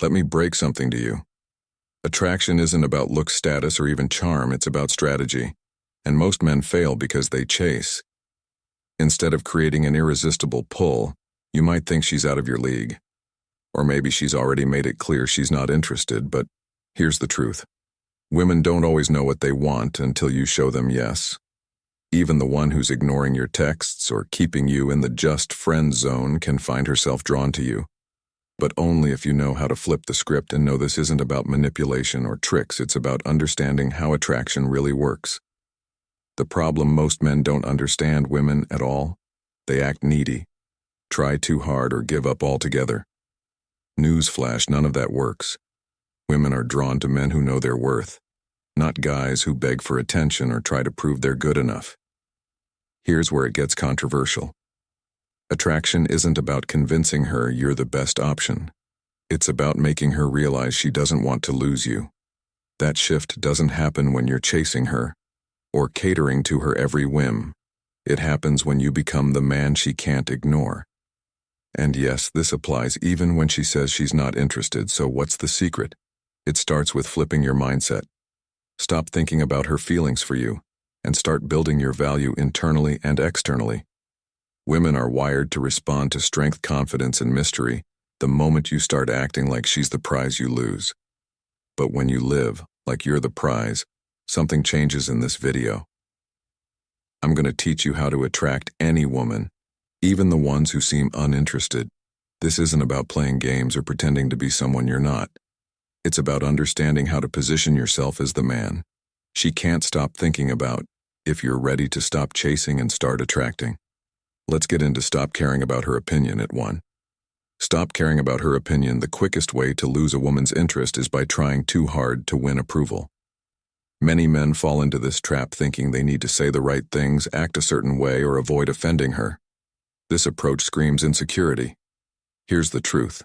Let me break something to you. Attraction isn't about look, status, or even charm, it's about strategy. And most men fail because they chase. Instead of creating an irresistible pull, you might think she's out of your league. Or maybe she's already made it clear she's not interested, but here's the truth. Women don't always know what they want until you show them yes. Even the one who's ignoring your texts or keeping you in the just friend zone can find herself drawn to you. But only if you know how to flip the script and know this isn't about manipulation or tricks, it's about understanding how attraction really works. The problem: most men don't understand women at all. They act needy, try too hard, or give up altogether. Newsflash, none of that works. Women are drawn to men who know their worth, not guys who beg for attention or try to prove they're good enough. Here's where it gets controversial. Attraction isn't about convincing her you're the best option. It's about making her realize she doesn't want to lose you. That shift doesn't happen when you're chasing her or catering to her every whim. It happens when you become the man she can't ignore. And yes, this applies even when she says she's not interested. So what's the secret? It starts with flipping your mindset. Stop thinking about her feelings for you and start building your value internally and externally. Women are wired to respond to strength, confidence, and mystery the moment you start acting like she's the prize you lose. But when you live like you're the prize, something changes in this video. I'm going to teach you how to attract any woman, even the ones who seem uninterested. This isn't about playing games or pretending to be someone you're not. It's about understanding how to position yourself as the man she can't stop thinking about if you're ready to stop chasing and start attracting. Let's get into stop caring about her opinion at 1. Stop caring about her opinion. The quickest way to lose a woman's interest is by trying too hard to win approval. Many men fall into this trap thinking they need to say the right things, act a certain way, or avoid offending her. This approach screams insecurity. Here's the truth.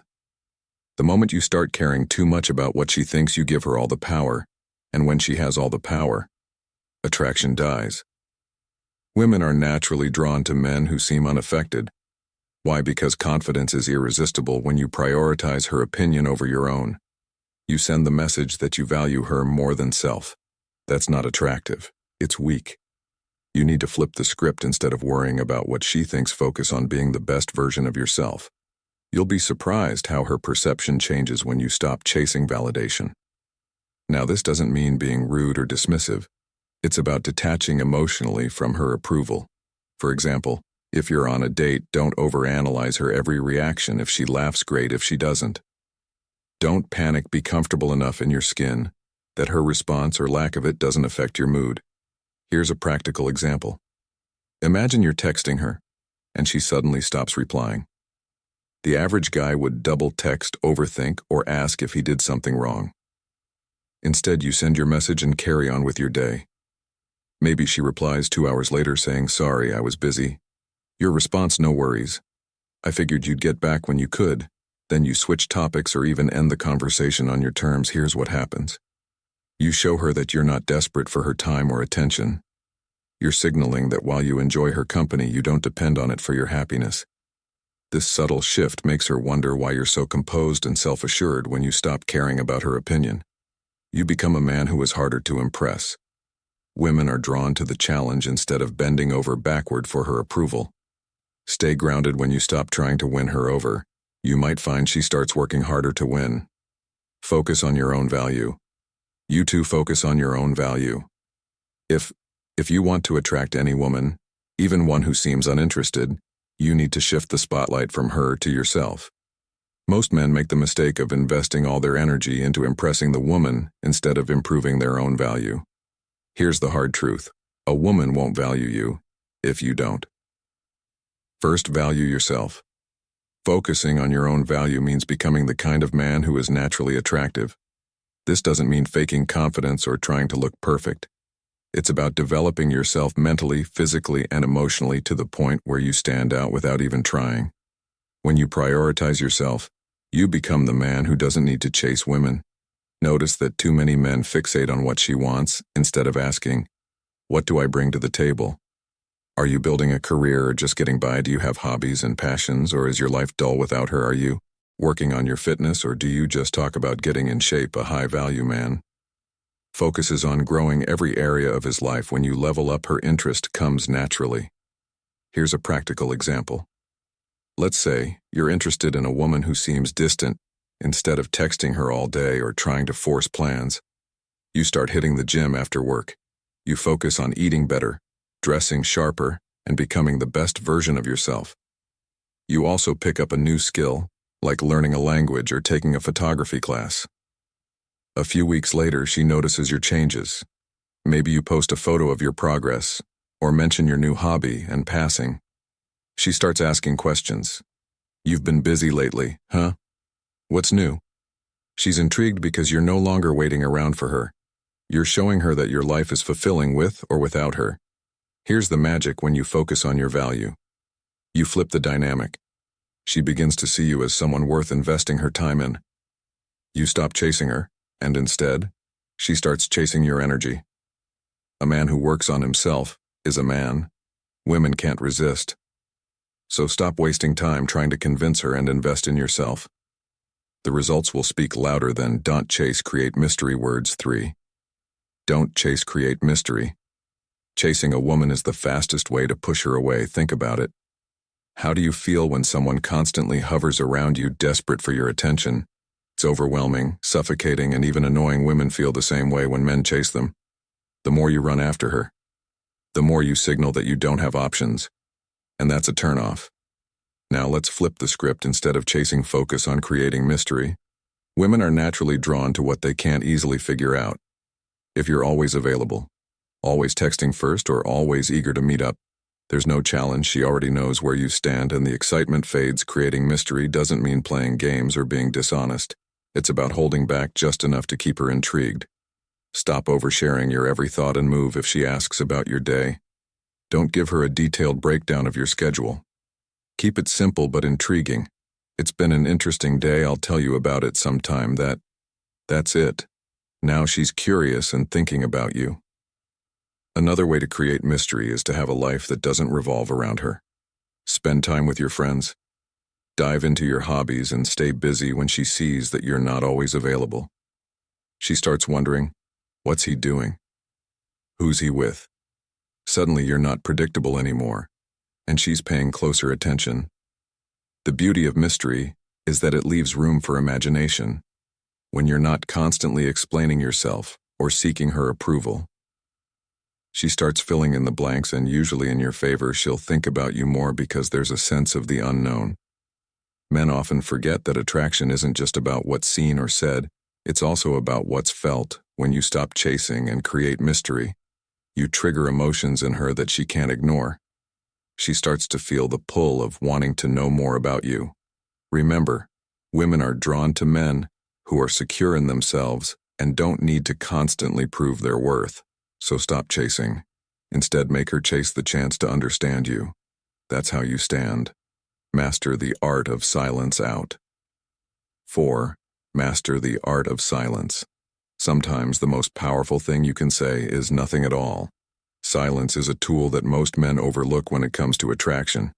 The moment you start caring too much about what she thinks, you give her all the power, and when she has all the power, attraction dies. Women are naturally drawn to men who seem unaffected. Why? Because confidence is irresistible when you prioritize her opinion over your own. You send the message that you value her more than self. That's not attractive. It's weak. You need to flip the script. Instead of worrying about what she thinks, focus on being the best version of yourself. You'll be surprised how her perception changes when you stop chasing validation. Now, this doesn't mean being rude or dismissive. It's about detaching emotionally from her approval. For example, if you're on a date, don't overanalyze her every reaction. If she laughs, great. If she doesn't, don't panic. Be comfortable enough in your skin that her response or lack of it doesn't affect your mood. Here's a practical example. Imagine you're texting her, and she suddenly stops replying. The average guy would double text, overthink, or ask if he did something wrong. Instead, you send your message and carry on with your day. Maybe she replies 2 hours later saying, "Sorry, I was busy." Your response: "No worries. I figured you'd get back when you could." Then you switch topics or even end the conversation on your terms. Here's what happens. You show her that you're not desperate for her time or attention. You're signaling that while you enjoy her company, you don't depend on it for your happiness. This subtle shift makes her wonder why you're so composed and self-assured when you stop caring about her opinion. You become a man who is harder to impress. Women are drawn to the challenge instead of bending over backward for her approval. Stay grounded. When you stop trying to win her over, you might find she starts working harder to win. Focus on your own value. You too focus on your own value. If you want to attract any woman, even one who seems uninterested, you need to shift the spotlight from her to yourself. Most men make the mistake of investing all their energy into impressing the woman instead of improving their own value. Here's the hard truth. A woman won't value you if you don't. First, value yourself. Focusing on your own value means becoming the kind of man who is naturally attractive. This doesn't mean faking confidence or trying to look perfect. It's about developing yourself mentally, physically, and emotionally to the point where you stand out without even trying. When you prioritize yourself, you become the man who doesn't need to chase women. Notice that too many men fixate on what she wants instead of asking, "What do I bring to the table?" Are you building a career or just getting by? Do you have hobbies and passions, or is your life dull without her? Are you Working on your fitness, or do you just talk about getting in shape? A high-value man focuses on growing every area of his life. When you level up, her interest comes naturally. Here's a practical example. Let's say you're interested in a woman who seems distant. Instead of texting her all day or trying to force plans, you start hitting the gym after work. You focus on eating better, dressing sharper, and becoming the best version of yourself. You also pick up a new skill, like learning a language or taking a photography class. A few weeks later, she notices your changes. Maybe you post a photo of your progress, or mention your new hobby, and passing. She starts asking questions. You've been busy lately, huh? What's new? She's intrigued because you're no longer waiting around for her. You're showing her that your life is fulfilling with or without her. Here's the magic when you focus on your value. You flip the dynamic. She begins to see you as someone worth investing her time in. You stop chasing her, and instead, she starts chasing your energy. A man who works on himself is a man women can't resist. So stop wasting time trying to convince her and invest in yourself. The results will speak louder than don't chase, create mystery. Words 3. Don't chase, create mystery. Chasing a woman is the fastest way to push her away. Think about it. How do you feel when someone constantly hovers around you, desperate for your attention? It's overwhelming, suffocating, and even annoying. Women feel the same way when men chase them. The more you run after her, the more you signal that you don't have options. And that's a turnoff. Now let's flip the script. Instead of chasing, focus on creating mystery. Women are naturally drawn to what they can't easily figure out. If you're always available, always texting first, or always eager to meet up, there's no challenge. She already knows where you stand, and the excitement fades. Creating mystery doesn't mean playing games or being dishonest. It's about holding back just enough to keep her intrigued. Stop oversharing your every thought and move. If she asks about your day, don't give her a detailed breakdown of your schedule. Keep it simple but intriguing. It's been an interesting day, I'll tell you about it sometime. That's it. Now she's curious and thinking about you. Another way to create mystery is to have a life that doesn't revolve around her. Spend time with your friends. Dive into your hobbies and stay busy. When she sees that you're not always available, she starts wondering, what's he doing? Who's he with? Suddenly you're not predictable anymore, and she's paying closer attention. The beauty of mystery is that it leaves room for imagination. When you're not constantly explaining yourself or seeking her approval, she starts filling in the blanks, and usually in your favor. She'll think about you more because there's a sense of the unknown. Men often forget that attraction isn't just about what's seen or said, it's also about what's felt. When you stop chasing and create mystery, you trigger emotions in her that she can't ignore. She starts to feel the pull of wanting to know more about you. Remember, women are drawn to men who are secure in themselves and don't need to constantly prove their worth. So stop chasing. Instead, make her chase the chance to understand you. That's how you stand. Master the art of silence. Out. 4. Master the art of silence. Sometimes the most powerful thing you can say is nothing at all. Silence is a tool that most men overlook when it comes to attraction.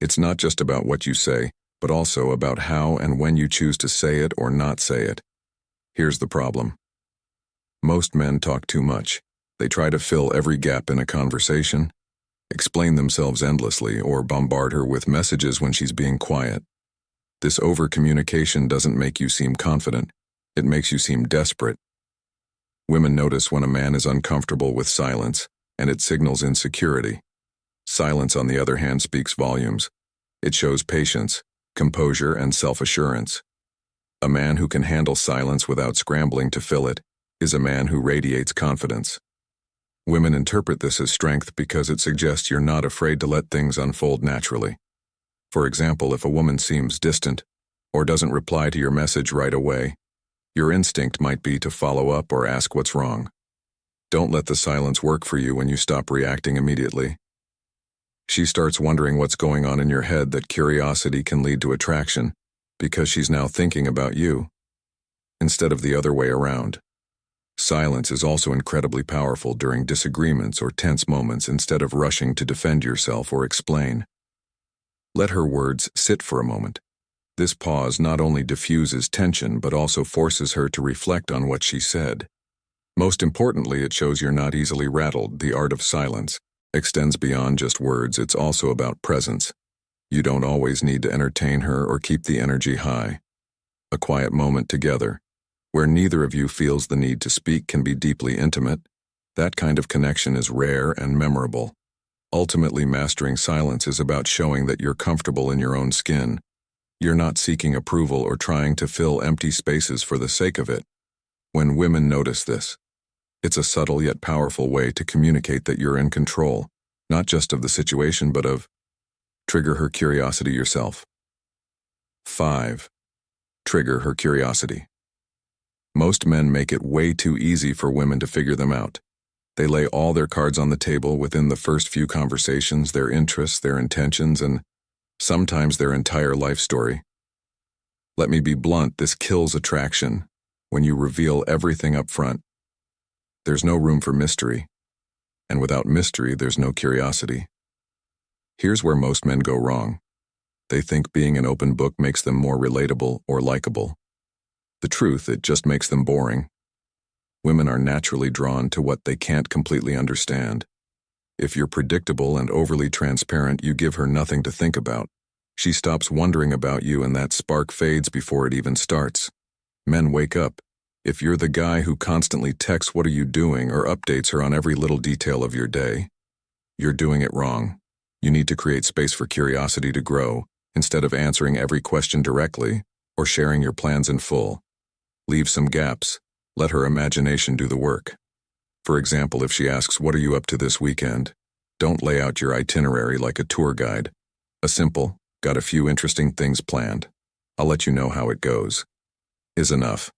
It's not just about what you say, but also about how and when you choose to say it or not say it. Here's the problem. Most men talk too much. They try to fill every gap in a conversation, explain themselves endlessly, or bombard her with messages when she's being quiet. This over-communication doesn't make you seem confident. It makes you seem desperate. Women notice when a man is uncomfortable with silence, and it signals insecurity. Silence, on the other hand, speaks volumes. It shows patience, composure, and self-assurance. A man who can handle silence without scrambling to fill it is a man who radiates confidence. Women interpret this as strength because it suggests you're not afraid to let things unfold naturally. For example, if a woman seems distant or doesn't reply to your message right away, your instinct might be to follow up or ask what's wrong. Don't let the silence work for you when you stop reacting immediately. She starts wondering what's going on in your head. That curiosity can lead to attraction because she's now thinking about you instead of the other way around. Silence is also incredibly powerful during disagreements or tense moments. Instead of rushing to defend yourself or explain, let her words sit for a moment. This pause not only diffuses tension but also forces her to reflect on what she said. Most importantly, it shows you're not easily rattled. The art of silence extends beyond just words. It's also about presence. You don't always need to entertain her or keep the energy high. A quiet moment together, where neither of you feels the need to speak, can be deeply intimate. That kind of connection is rare and memorable. Ultimately, mastering silence is about showing that you're comfortable in your own skin. You're not seeking approval or trying to fill empty spaces for the sake of it. When women notice this, it's a subtle yet powerful way to communicate that you're in control, not just of the situation but of. Trigger her curiosity yourself. 5. Trigger her curiosity. Most men make it way too easy for women to figure them out. They lay all their cards on the table within the first few conversations, their interests, their intentions, and sometimes their entire life story. Let me be blunt, this kills attraction. When you reveal everything up front, there's no room for mystery. And without mystery, there's no curiosity. Here's where most men go wrong. They think being an open book makes them more relatable or likable. The truth, it just makes them boring. Women are naturally drawn to what they can't completely understand. If you're predictable and overly transparent, you give her nothing to think about. She stops wondering about you and that spark fades before it even starts. Men, wake up. If you're the guy who constantly texts "what are you doing" or updates her on every little detail of your day, you're doing it wrong. You need to create space for curiosity to grow, instead of answering every question directly or sharing your plans in full. Leave some gaps. Let her imagination do the work. For example, if she asks, "What are you up to this weekend?" don't lay out your itinerary like a tour guide. A simple, "Got a few interesting things planned. I'll let you know how it goes," is enough.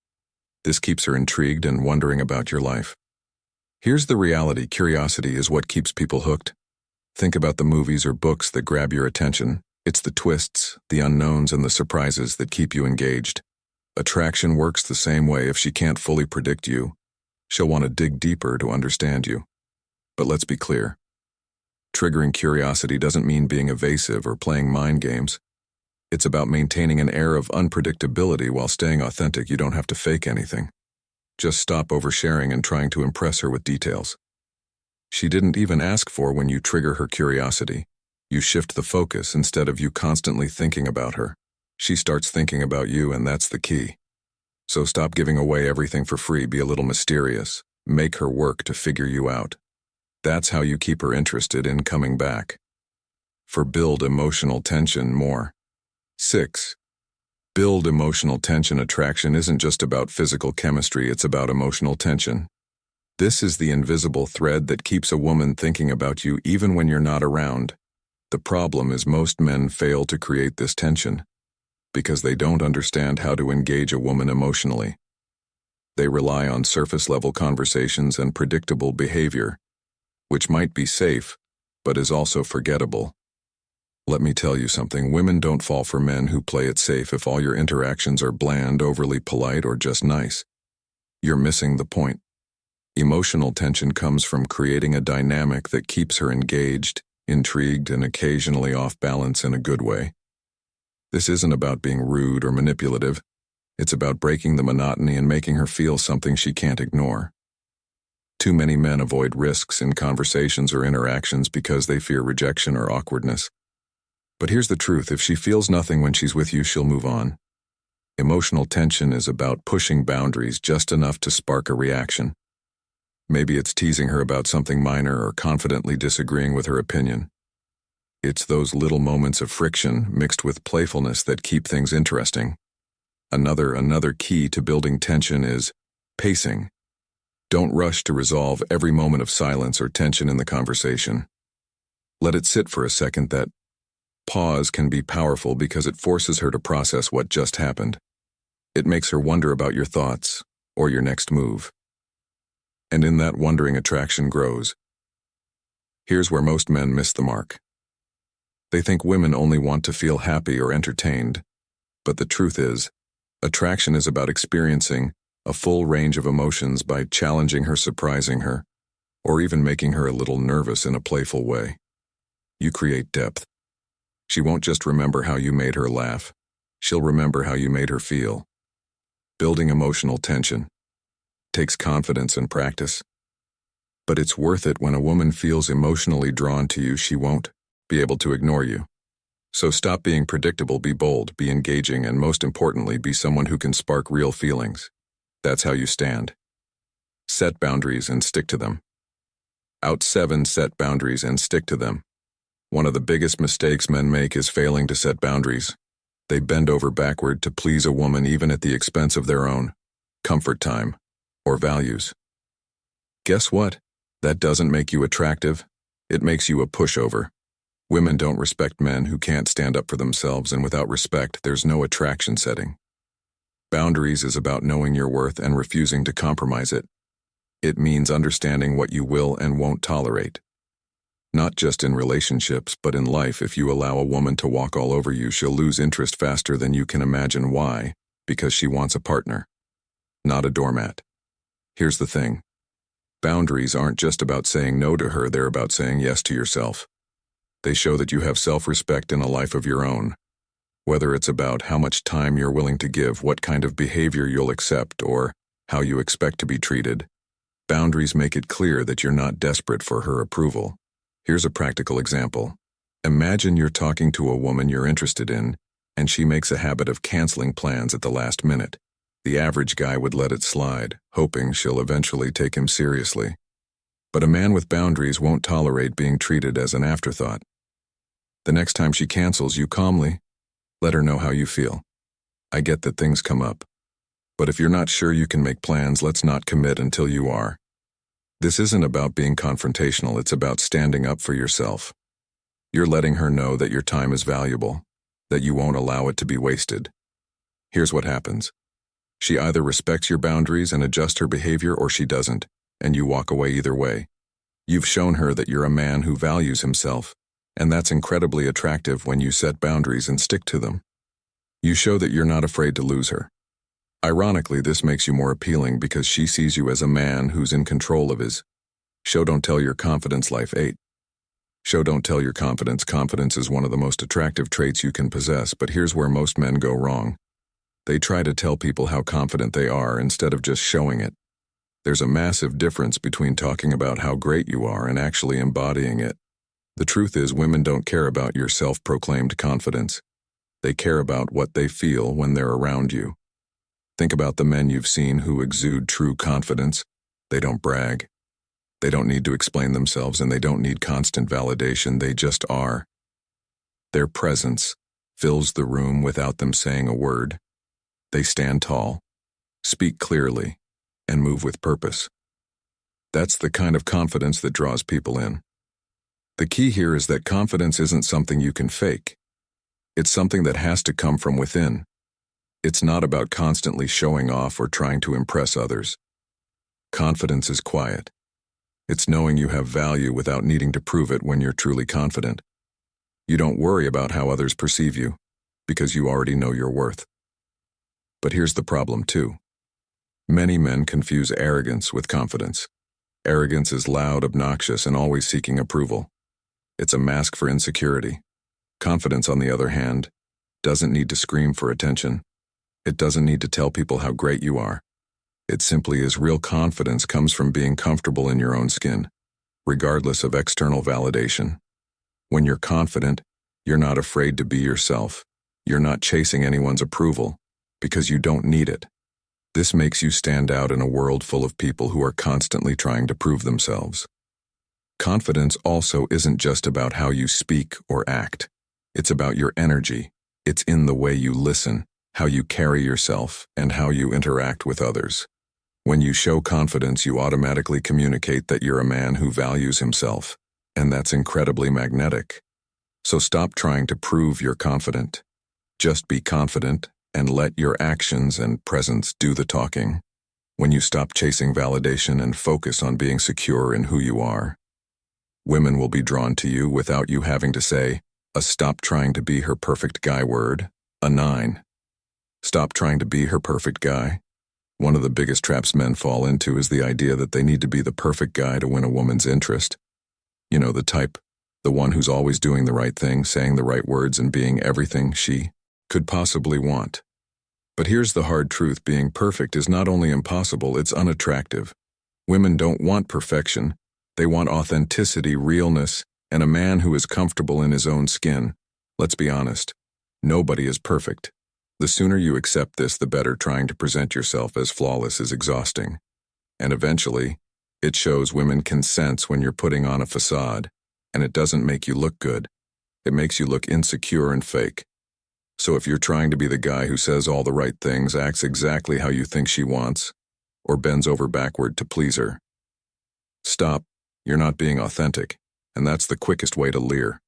This keeps her intrigued and wondering about your life. Here's the reality: curiosity is what keeps people hooked. Think about the movies or books that grab your attention. It's the twists, the unknowns, and the surprises that keep you engaged. Attraction works the same way. If she can't fully predict you, she'll want to dig deeper to understand you. But let's be clear. Triggering curiosity doesn't mean being evasive or playing mind games. It's about maintaining an air of unpredictability while staying authentic. You don't have to fake anything. Just stop oversharing and trying to impress her with details she didn't even ask for. When you trigger her curiosity, you shift the focus. Instead of you constantly thinking about her, she starts thinking about you, and that's the key. So stop giving away everything for free. Be a little mysterious. Make her work to figure you out. That's how you keep her interested in coming back. Build emotional tension more. 6. Build emotional tension. Attraction isn't just about physical chemistry, it's about emotional tension. This is the invisible thread that keeps a woman thinking about you even when you're not around. The problem is most men fail to create this tension because they don't understand how to engage a woman emotionally. They rely on surface-level conversations and predictable behavior, which might be safe, but is also forgettable. Let me tell you something: women don't fall for men who play it safe. If all your interactions are bland, overly polite, or just nice, you're missing the point. Emotional tension comes from creating a dynamic that keeps her engaged, intrigued, and occasionally off balance in a good way. This isn't about being rude or manipulative. It's about breaking the monotony and making her feel something she can't ignore. Too many men avoid risks in conversations or interactions because they fear rejection or awkwardness. But here's the truth: if she feels nothing when she's with you, she'll move on. Emotional tension is about pushing boundaries just enough to spark a reaction. Maybe it's teasing her about something minor or confidently disagreeing with her opinion. It's those little moments of friction mixed with playfulness that keep things interesting. Another key to building tension is pacing. Don't rush to resolve every moment of silence or tension in the conversation. Let it sit for a second. That pause can be powerful because it forces her to process what just happened. It makes her wonder about your thoughts or your next move. And in that wondering, attraction grows. Here's where most men miss the mark. They think women only want to feel happy or entertained. But the truth is, attraction is about experiencing a full range of emotions by challenging her, surprising her, or even making her a little nervous in a playful way. You create depth. She won't just remember how you made her laugh. She'll remember how you made her feel. Building emotional tension takes confidence and practice. But it's worth it. When a woman feels emotionally drawn to you, she won't be able to ignore you. So stop being predictable, be bold, be engaging, and most importantly, be someone who can spark real feelings. That's how you stand. Set boundaries and stick to them. Out 7. Set boundaries and stick to them. One of the biggest mistakes men make is failing to set boundaries. They bend over backward to please a woman, even at the expense of their own comfort time or values. Guess what? That doesn't make you attractive. It makes you a pushover. Women don't respect men who can't stand up for themselves, and without respect, there's no attraction setting. Boundaries is about knowing your worth and refusing to compromise it. It means understanding what you will and won't tolerate. Not just in relationships, but in life. If you allow a woman to walk all over you, she'll lose interest faster than you can imagine. Why? Because she wants a partner, not a doormat. Here's the thing. Boundaries aren't just about saying no to her, they're about saying yes to yourself. They show that you have self-respect and a life of your own. Whether it's about how much time you're willing to give, what kind of behavior you'll accept, or how you expect to be treated, boundaries make it clear that you're not desperate for her approval. Here's a practical example. Imagine you're talking to a woman you're interested in, and she makes a habit of canceling plans at the last minute. The average guy would let it slide, hoping she'll eventually take him seriously. But a man with boundaries won't tolerate being treated as an afterthought. The next time she cancels, you calmly let her know how you feel. I get that things come up, but if you're not sure you can make plans, let's not commit until you are. This isn't about being confrontational, it's about standing up for yourself. You're letting her know that your time is valuable, that you won't allow it to be wasted. Here's what happens. She either respects your boundaries and adjusts her behavior, or she doesn't, and you walk away either way. You've shown her that you're a man who values himself, and that's incredibly attractive when you set boundaries and stick to them. You show that you're not afraid to lose her. Ironically, this makes you more appealing because she sees you as a man who's in control of his show don't tell your confidence. Life 8. Show don't tell your confidence. Confidence is one of the most attractive traits you can possess, but here's where most men go wrong. They try to tell people how confident they are instead of just showing it. There's a massive difference between talking about how great you are and actually embodying it. The truth is, women don't care about your self-proclaimed confidence. They care about what they feel when they're around you. Think about the men you've seen who exude true confidence. They don't brag. They don't need to explain themselves, and they don't need constant validation. They just are. Their presence fills the room without them saying a word. They stand tall, speak clearly, and move with purpose. That's the kind of confidence that draws people in. The key here is that confidence isn't something you can fake. It's something that has to come from within. It's not about constantly showing off or trying to impress others. Confidence is quiet. It's knowing you have value without needing to prove it. When you're truly confident, you don't worry about how others perceive you, because you already know your worth. But here's the problem too. Many men confuse arrogance with confidence. Arrogance is loud, obnoxious, and always seeking approval. It's a mask for insecurity. Confidence, on the other hand, doesn't need to scream for attention. It doesn't need to tell people how great you are. It simply is. Real confidence comes from being comfortable in your own skin, regardless of external validation. When you're confident, you're not afraid to be yourself. You're not chasing anyone's approval, because you don't need it. This makes you stand out in a world full of people who are constantly trying to prove themselves. Confidence also isn't just about how you speak or act. It's about your energy. It's in the way you listen, how you carry yourself, and how you interact with others. When you show confidence, you automatically communicate that you're a man who values himself, and that's incredibly magnetic. So stop trying to prove you're confident. Just be confident and let your actions and presence do the talking. When you stop chasing validation and focus on being secure in who you are, women will be drawn to you without you having to say a stop trying to be her perfect guy word. A 9. Stop trying to be her perfect guy. One of the biggest traps men fall into is the idea that they need to be the perfect guy to win a woman's interest. You know, the type, the one who's always doing the right thing, saying the right words, and being everything she could possibly want. But here's the hard truth: being perfect is not only impossible, it's unattractive. Women don't want perfection. They want authenticity, realness, and a man who is comfortable in his own skin. Let's be honest. Nobody is perfect. The sooner you accept this, the better. Trying to present yourself as flawless is exhausting. And eventually, it shows. Women can sense when you're putting on a facade, and it doesn't make you look good. It makes you look insecure and fake. So if you're trying to be the guy who says all the right things, acts exactly how you think she wants, or bends over backward to please her, stop. You're not being authentic, and that's the quickest way to leer.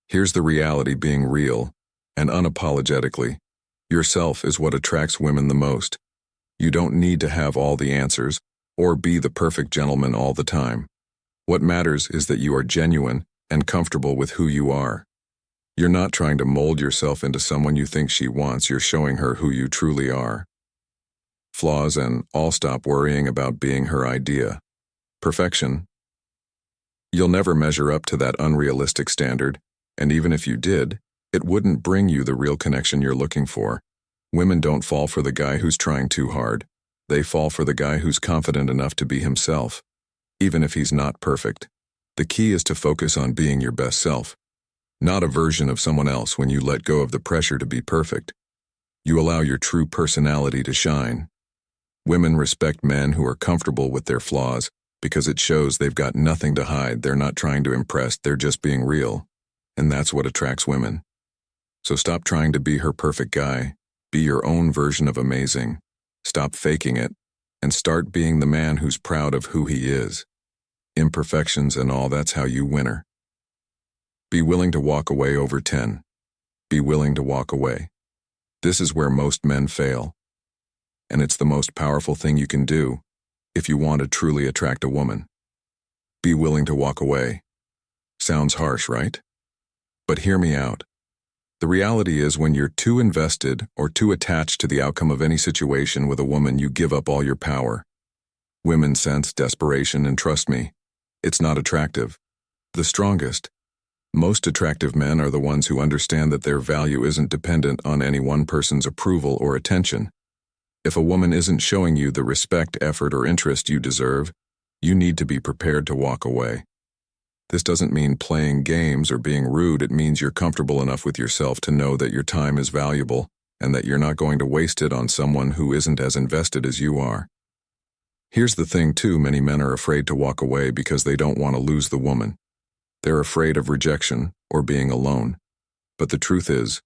Here's the reality: being real and unapologetically yourself is what attracts women the most. You don't need to have all the answers or be the perfect gentleman all the time. What matters is that you are genuine and comfortable with who you are. You're not trying to mold yourself into someone you think she wants. You're showing her who you truly are. Flaws and all. Stop worrying about being her idea. Perfection. You'll never measure up to that unrealistic standard, and even if you did, it wouldn't bring you the real connection you're looking for. Women don't fall for the guy who's trying too hard. They fall for the guy who's confident enough to be himself, even if he's not perfect. The key is to focus on being your best self, not a version of someone else. When you let go of the pressure to be perfect, you allow your true personality to shine. Women respect men who are comfortable with their flaws because it shows they've got nothing to hide. They're not trying to impress, they're just being real. And that's what attracts women. So stop trying to be her perfect guy. Be your own version of amazing. Stop faking it, and start being the man who's proud of who he is. Imperfections and all, that's how you win her. Be willing to walk away. Over 10. Be willing to walk away. This is where most men fail. And it's the most powerful thing you can do if you want to truly attract a woman. Be willing to walk away. Sounds harsh, right? But hear me out. The reality is, when you're too invested or too attached to the outcome of any situation with a woman, you give up all your power. Women sense desperation, and trust me, it's not attractive. The strongest, most attractive men are the ones who understand that their value isn't dependent on any one person's approval or attention. If a woman isn't showing you the respect, effort, or interest you deserve, you need to be prepared to walk away. This doesn't mean playing games or being rude. It means you're comfortable enough with yourself to know that your time is valuable and that you're not going to waste it on someone who isn't as invested as you are. Here's the thing too: many men are afraid to walk away because they don't want to lose the woman. They're afraid of rejection or being alone. But the truth is,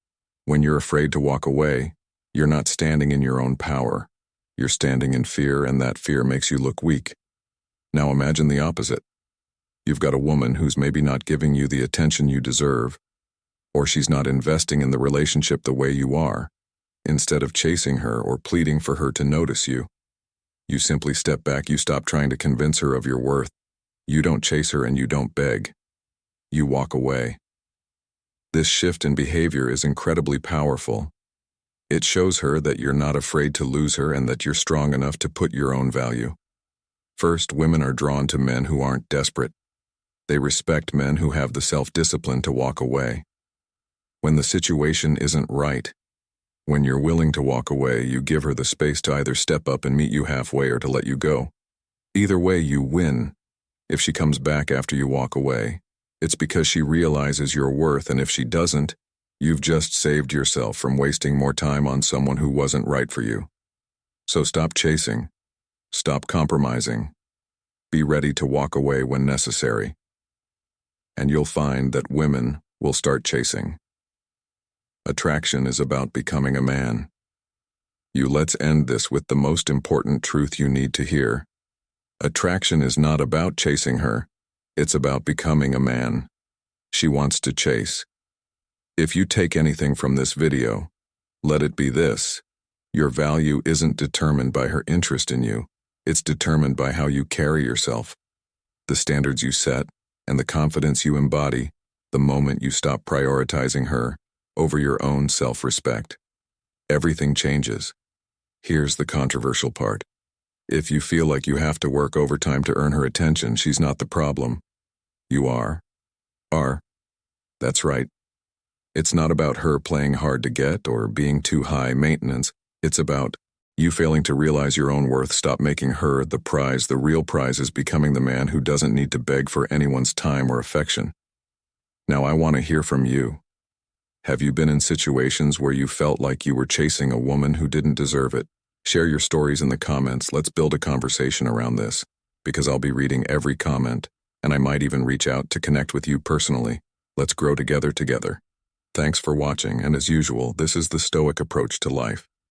when you're afraid to walk away, you're not standing in your own power. You're standing in fear, and that fear makes you look weak. Now imagine the opposite. You've got a woman who's maybe not giving you the attention you deserve, or she's not investing in the relationship the way you are. Instead of chasing her or pleading for her to notice you, you simply step back. You stop trying to convince her of your worth. You don't chase her and you don't beg. You walk away. This shift in behavior is incredibly powerful. It shows her that you're not afraid to lose her and that you're strong enough to put your own value first. Women are drawn to men who aren't desperate. They respect men who have the self-discipline to walk away when the situation isn't right. When you're willing to walk away, you give her the space to either step up and meet you halfway or to let you go. Either way, you win. If she comes back after you walk away, it's because she realizes your worth, and if she doesn't, you've just saved yourself from wasting more time on someone who wasn't right for you. So stop chasing. Stop compromising. Be ready to walk away when necessary. And you'll find that women will start chasing. Attraction is about becoming a man. Let's end this with the most important truth you need to hear. Attraction is not about chasing her. It's about becoming a man she wants to chase. If you take anything from this video, let it be this: your value isn't determined by her interest in you. It's determined by how you carry yourself, the standards you set, and the confidence you embody the moment you stop prioritizing her over your own self-respect. Everything changes. Here's the controversial part. If you feel like you have to work overtime to earn her attention, she's not the problem. You are. That's right. It's not about her playing hard to get or being too high maintenance. It's about you failing to realize your own worth. Stop making her the prize. The real prize is becoming the man who doesn't need to beg for anyone's time or affection. Now I want to hear from you. Have you been in situations where you felt like you were chasing a woman who didn't deserve it? Share your stories in the comments. Let's build a conversation around this, because I'll be reading every comment, and I might even reach out to connect with you personally. Let's grow together. Thanks for watching, and as usual, this is the Stoic approach to life.